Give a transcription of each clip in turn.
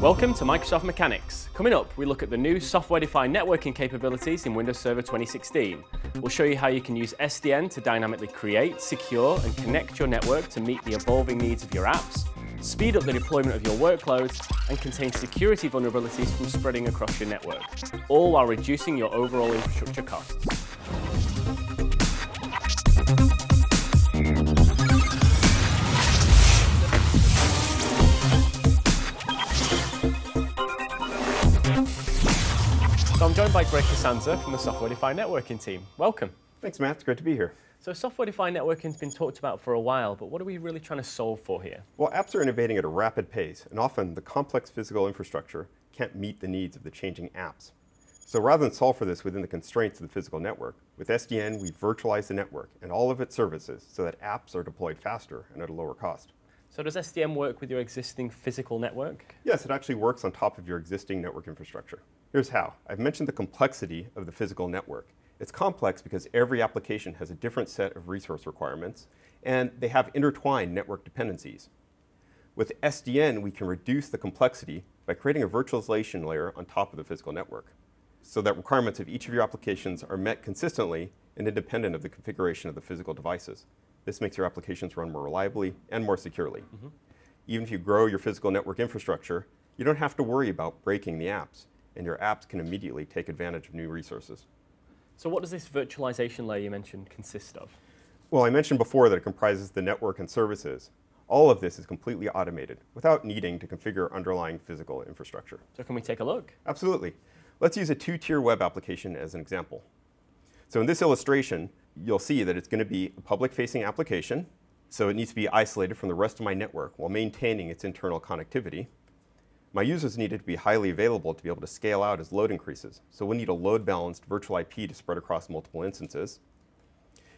Welcome to Microsoft Mechanics. Coming up, we look at the new software-defined networking capabilities in Windows Server 2016. We'll show you how you can use SDN to dynamically create, secure, and connect your network to meet the evolving needs of your apps, speed up the deployment of your workloads, and contain security vulnerabilities from spreading across your network, all while reducing your overall infrastructure costs. So I'm joined by Greg Cusanza from the software-defined networking team. Welcome. Thanks, Matt. It's great to be here. So software-defined networking has been talked about for a while, but what are we really trying to solve for here? Well, apps are innovating at a rapid pace, and often the complex physical infrastructure can't meet the needs of the changing apps. So rather than solve for this within the constraints of the physical network, with SDN, we virtualize the network and all of its services so that apps are deployed faster and at a lower cost. So does SDN work with your existing physical network? Yes, it actually works on top of your existing network infrastructure. Here's how. I've mentioned the complexity of the physical network. It's complex because every application has a different set of resource requirements, and they have intertwined network dependencies. With SDN, we can reduce the complexity by creating a virtualization layer on top of the physical network, so that requirements of each of your applications are met consistently and independent of the configuration of the physical devices. This makes your applications run more reliably and more securely. Even if you grow your physical network infrastructure, you don't have to worry about breaking the apps, and your apps can immediately take advantage of new resources. So what does this virtualization layer you mentioned consist of? Well, I mentioned before that it comprises the network and services. All of this is completely automated without needing to configure underlying physical infrastructure. So can we take a look? Absolutely. Let's use a two-tier web application as an example. So in this illustration, you'll see that it's going to be a public-facing application, so it needs to be isolated from the rest of my network while maintaining its internal connectivity. My users need it to be highly available to be able to scale out as load increases, so we'll need a load-balanced virtual IP to spread across multiple instances.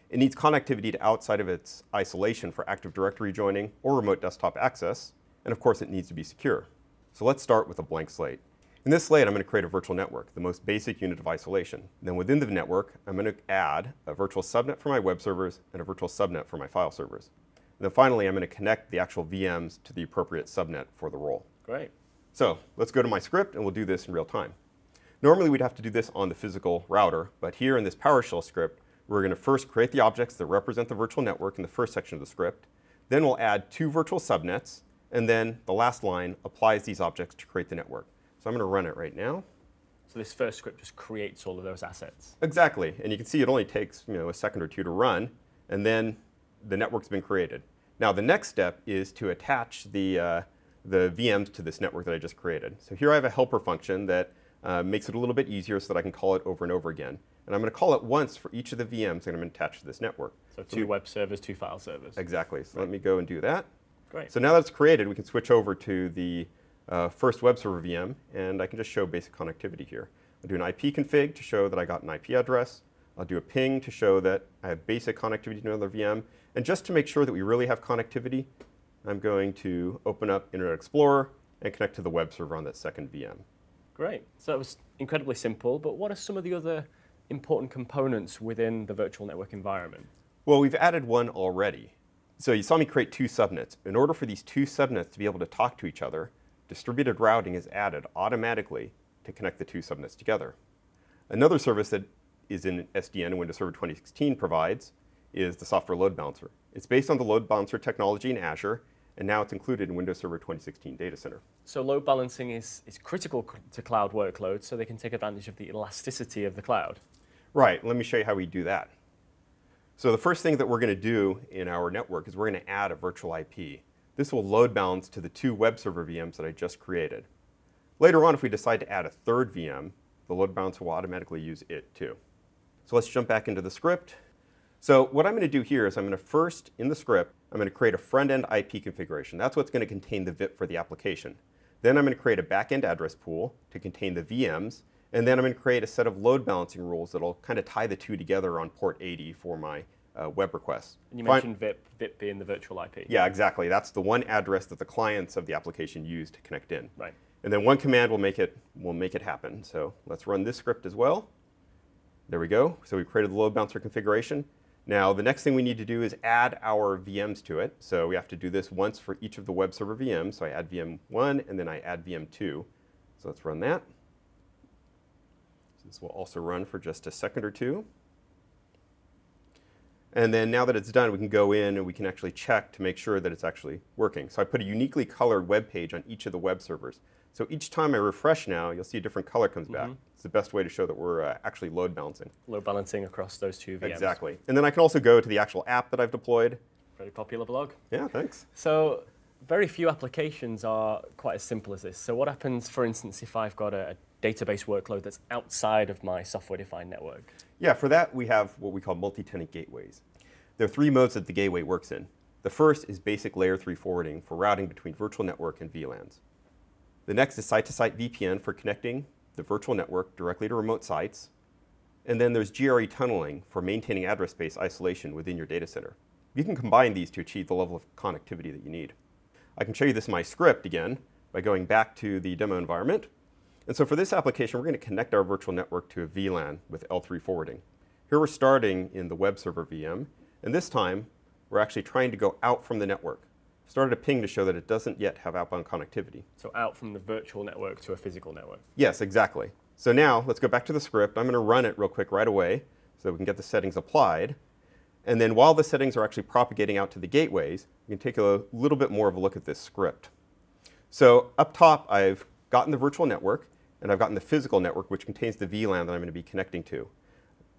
It needs connectivity to outside of its isolation for Active Directory joining or remote desktop access, and of course it needs to be secure. So let's start with a blank slate. In this slate, I'm going to create a virtual network, the most basic unit of isolation. Then within the network, I'm going to add a virtual subnet for my web servers and a virtual subnet for my file servers. And then finally, I'm going to connect the actual VMs to the appropriate subnet for the role. Great. So let's go to my script, and we'll do this in real time. Normally, we'd have to do this on the physical router, but here in this PowerShell script, we're going to first create the objects that represent the virtual network in the first section of the script. Then we'll add 2 virtual subnets, and then the last line applies these objects to create the network. So I'm going to run it right now. So this first script just creates all of those assets? Exactly. And you can see it only takes a second or two to run, and then the network's been created. Now the next step is to attach the VMs to this network that I just created. So here I have a helper function that makes it a little bit easier so that I can call it over and over again. And I'm going to call it once for each of the VMs that I'm going to attach to this network. So 2 web servers, 2 file servers. Exactly. So let me go and do that. Great. So now that it's created, we can switch over to the first web server VM, and I can just show basic connectivity here. I'll do an IP config to show that I got an IP address. I'll do a ping to show that I have basic connectivity to another VM. And just to make sure that we really have connectivity, I'm going to open up Internet Explorer and connect to the web server on that second VM. Great. So that was incredibly simple, but what are some of the other important components within the virtual network environment? Well, we've added one already. So you saw me create 2 subnets. In order for these 2 subnets to be able to talk to each other, distributed routing is added automatically to connect the 2 subnets together. Another service that is in SDN and Windows Server 2016 provides is the software load balancer. It's based on the load balancer technology in Azure, and now it's included in Windows Server 2016 Data Center. So load balancing is critical to cloud workloads so they can take advantage of the elasticity of the cloud. Right. Let me show you how we do that. So the first thing that we're going to do in our network is we're going to add a virtual IP. This will load balance to the 2 web server VMs that I just created. Later on, if we decide to add a 3rd VM, the load balancer will automatically use it too. So let's jump back into the script. So what I'm going to do here is I'm going to first, in the script, I'm going to create a front-end IP configuration. That's what's going to contain the VIP for the application. Then I'm going to create a back-end address pool to contain the VMs. And then I'm going to create a set of load balancing rules that will kind of tie the 2 together on port 80 for my web requests. And you mentioned VIP being the virtual IP. Yeah, exactly. That's the one address that the clients of the application use to connect in. Right. And then one command will make it happen. So let's run this script as well. There we go. So we've created the load balancer configuration. Now, the next thing we need to do is add our VMs to it. So we have to do this once for each of the web server VMs. So I add VM1, and then I add VM2. So let's run that. This will also run for just a second or two. And then now that it's done, we can go in and we can actually check to make sure that it's actually working. So I put a uniquely colored web page on each of the web servers. So each time I refresh now, you'll see a different color comes back. It's the best way to show that we're actually load balancing. Load balancing across those two VMs. Exactly. And then I can also go to the actual app that I've deployed. Very popular blog. Yeah, thanks. So very few applications are quite as simple as this. So what happens, for instance, if I've got a database workload that's outside of my software-defined network? Yeah, for that we have what we call multi-tenant gateways. There are three modes that the gateway works in. The first is basic layer 3 forwarding for routing between virtual network and VLANs. The next is site-to-site VPN for connecting the virtual network directly to remote sites. And then there's GRE tunneling for maintaining address space isolation within your data center. You can combine these to achieve the level of connectivity that you need. I can show you this in my script again by going back to the demo environment. And so for this application, we're going to connect our virtual network to a VLAN with L3 forwarding. Here we're starting in the web server VM. And this time, we're actually trying to go out from the network. Started a ping to show that it doesn't yet have outbound connectivity. So out from the virtual network to a physical network. Yes, exactly. So now let's go back to the script. I'm going to run it real quick right away so we can get the settings applied. And then while the settings are actually propagating out to the gateways, we can take a little bit more of a look at this script. So up top, I've gotten the virtual network, and I've gotten the physical network, which contains the VLAN that I'm going to be connecting to.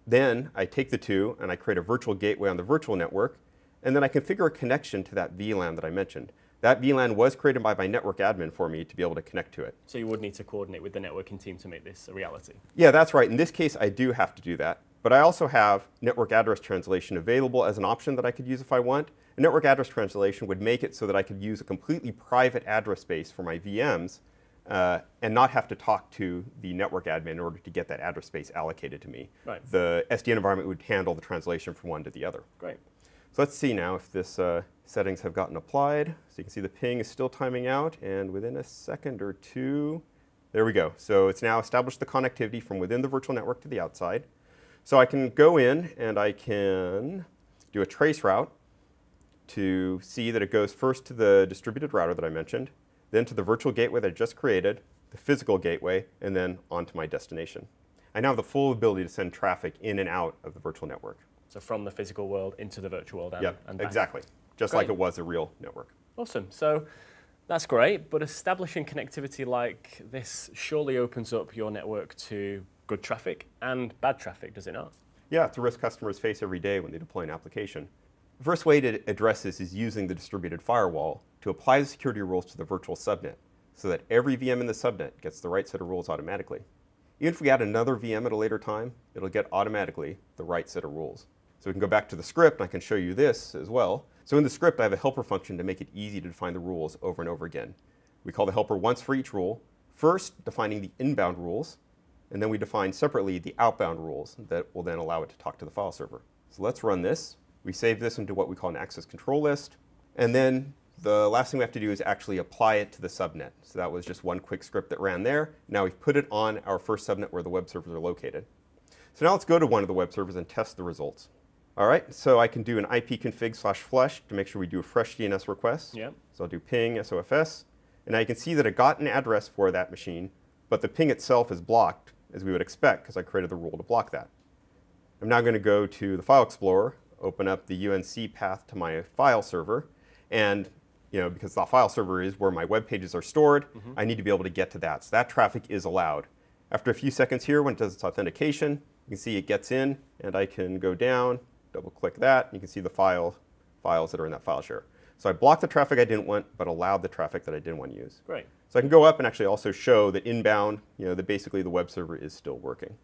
Then I take the two and I create a virtual gateway on the virtual network, and then I configure a connection to that VLAN that I mentioned. That VLAN was created by my network admin for me to be able to connect to it. So you would need to coordinate with the networking team to make this a reality? Yeah, that's right. In this case, I do have to do that. But I also have network address translation available as an option that I could use if I want. And network address translation would make it so that I could use a completely private address space for my VMs and not have to talk to the network admin in order to get that address space allocated to me. Right. The SDN environment would handle the translation from one to the other. Great. So let's see now if this settings have gotten applied. So you can see the ping is still timing out, and within a second or two, there we go. So it's now established the connectivity from within the virtual network to the outside. So I can go in and I can do a trace route to see that it goes first to the distributed router that I mentioned, then to the virtual gateway that I just created, the physical gateway, and then onto my destination. I now have the full ability to send traffic in and out of the virtual network. So from the physical world into the virtual world and back. Exactly. Just like it was a real network. Awesome. So that's great, but establishing connectivity like this surely opens up your network to good traffic and bad traffic, does it not? Yeah, it's a risk customers face every day when they deploy an application. The first way to address this is using the distributed firewall to apply the security rules to the virtual subnet so that every VM in the subnet gets the right set of rules automatically. Even if we add another VM at a later time, it'll get automatically the right set of rules. So we can go back to the script, and I can show you this as well. So in the script, I have a helper function to make it easy to define the rules over and over again. We call the helper once for each rule, first defining the inbound rules, and then we define separately the outbound rules that will then allow it to talk to the file server. So let's run this. We save this into what we call an access control list. And then the last thing we have to do is actually apply it to the subnet. So that was just one quick script that ran there. Now we've put it on our first subnet where the web servers are located. So now let's go to one of the web servers and test the results. All right, so I can do an ipconfig/flush to make sure we do a fresh DNS request. Yep. So I'll do ping SOFS. And now you can see that I got an address for that machine, but the ping itself is blocked, as we would expect, because I created the rule to block that. I'm now going to go to the File Explorer, open up the UNC path to my file server, and because the file server is where my web pages are stored, I need to be able to get to that. So that traffic is allowed. After a few seconds here, when it does its authentication, you can see it gets in, and I can go down, double-click that, and you can see the files that are in that file share. So I blocked the traffic I didn't want, but allowed the traffic that I didn't want to use. Great. So I can go up and actually also show that inbound, that basically the web server is still working.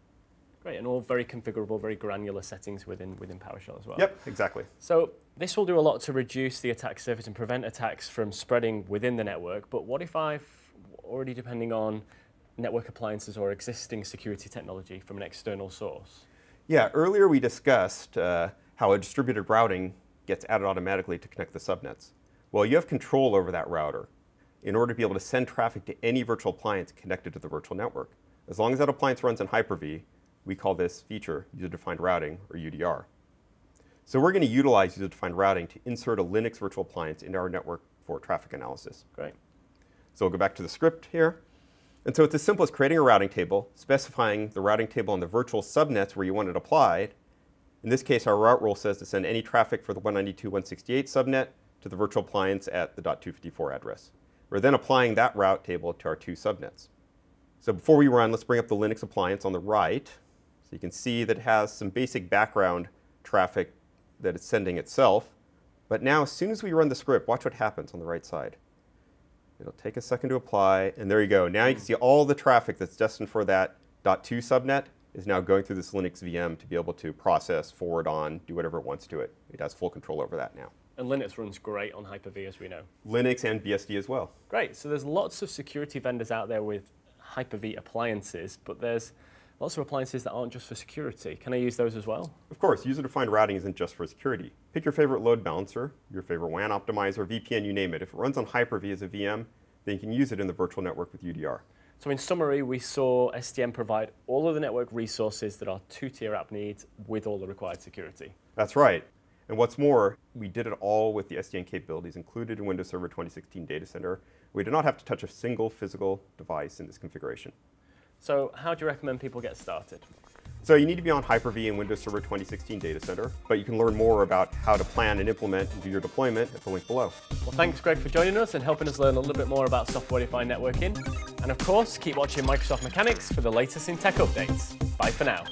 Great, and all very configurable, very granular settings within PowerShell as well. Yep, exactly. So this will do a lot to reduce the attack surface and prevent attacks from spreading within the network. But what if I've already depending on network appliances or existing security technology from an external source? Yeah, earlier we discussed how a distributed routing gets added automatically to connect the subnets. Well, you have control over that router in order to be able to send traffic to any virtual appliance connected to the virtual network. As long as that appliance runs in Hyper-V, we call this feature user-defined routing, or UDR. So we're going to utilize user-defined routing to insert a Linux virtual appliance into our network for traffic analysis. Great. So we'll go back to the script here. And so it's as simple as creating a routing table, specifying the routing table on the virtual subnets where you want it applied. In this case, our route rule says to send any traffic for the 192.168 subnet to the virtual appliance at the .254 address. We're then applying that route table to our two subnets. So before we run, let's bring up the Linux appliance on the right. So you can see that it has some basic background traffic that it's sending itself. But now, as soon as we run the script, watch what happens on the right side. It'll take a second to apply, and there you go. Now you can see all the traffic that's destined for that .2 subnet is now going through this Linux VM to be able to process, forward on, do whatever it wants to it. It has full control over that now. And Linux runs great on Hyper-V, as we know. Linux and BSD as well. Great. So there's lots of security vendors out there with Hyper-V appliances, but there's lots of appliances that aren't just for security. Can I use those as well? Of course, user-defined routing isn't just for security. Pick your favorite load balancer, your favorite WAN optimizer, VPN, you name it. If it runs on Hyper-V as a VM, then you can use it in the virtual network with UDR. So in summary, we saw SDN provide all of the network resources that our two-tier app needs with all the required security. That's right. And what's more, we did it all with the SDN capabilities included in Windows Server 2016 Data Center. We did not have to touch a single physical device in this configuration. So how do you recommend people get started? So you need to be on Hyper-V in Windows Server 2016 Data Center, but you can learn more about how to plan and implement and do your deployment at the link below. Well, thanks, Greg, for joining us and helping us learn a little bit more about software-defined networking. And of course, keep watching Microsoft Mechanics for the latest in tech updates. Bye for now.